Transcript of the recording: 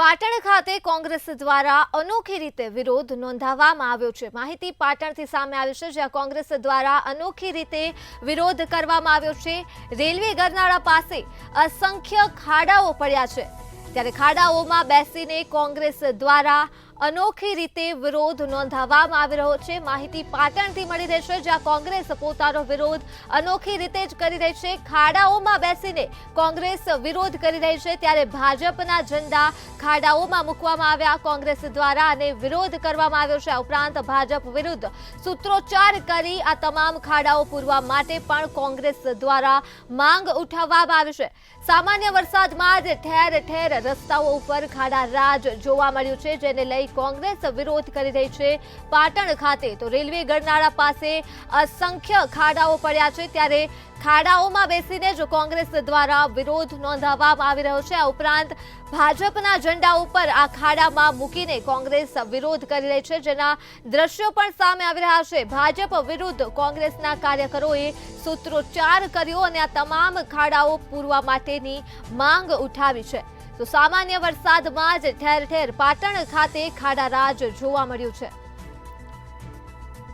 પાટણ ખાતે કોંગ્રેસ દ્વારા અનોખી રીતે વિરોધ નોંધાવવામાં આવ્યો છે। માહિતી પાટણથી સામે આવી છે, જ્યાં કોંગ્રેસ દ્વારા અનોખી રીતે વિરોધ કરવામાં આવ્યો છે। રેલવે ગરનાળા પાસે અસંખ્ય ખાડાઓ પડ્યા છે, ત્યારે ખાડાઓમાં બેસીને કોંગ્રેસ દ્વારા અનોખી રીતે વિરોધ નોંધાવવામાં આવી રહ્યો છે। માહિતી પાટણથી મળી રહી છે, જ્યાં કોંગ્રેસ પોતાનો વિરોધ અનોખી રીતે જ કરી રહી છે। ખાડાઓમાં બેસીને કોંગ્રેસ વિરોધ કરી રહી છે, ત્યારે ભાજપના ઝંડા ખાડાઓમાં મૂકવામાં આવ્યા કોંગ્રેસ દ્વારા અને વિરોધ કરવામાં આવ્યો છે। આ ઉપરાંત ભાજપ વિરુદ્ધ સૂત્રોચ્ચાર કરી આ તમામ ખાડાઓ પૂરવા માટે પણ કોંગ્રેસ દ્વારા માંગ ઉઠાવવામાં આવી છે। સામાન્ય વરસાદમાં જ ઠેર ઠેર રસ્તાઓ ઉપર ખાડા રાજ જોવા મળ્યું છે, જેને લઈ કોંગ્રેસ વિરોધ કરી રહી છે। પાટણ ખાતે તો રેલવે ગરનાળા પાસે અસંખ્ય ખાડાઓ પડ્યા છે, ત્યારે ખાડાઓમાં બેસીને જ કોંગ્રેસ દ્વારા વિરોધ નોંધાવવામાં આવી રહ્યો છે। આ ઉપરાંત ભાજપના ઝંડા ઉપર આ ખાડામાં મૂકીને કોંગ્રેસ વિરોધ કરી રહી છે, જેના દ્રશ્યો પણ સામે આવી રહ્યા છે। ભાજપ વિરુદ્ધ કોંગ્રેસના કાર્યકરોએ સૂત્રોચ્ચાર કર્યો અને આ તમામ ખાડાઓ પૂરવા માટેની માંગ ઉઠાવી છે। તો સામાન્ય વરસાદમાં જ ઠેર ઠેર પાટણ ખાતે ખાડા રાજ જોવા મળ્યું છે।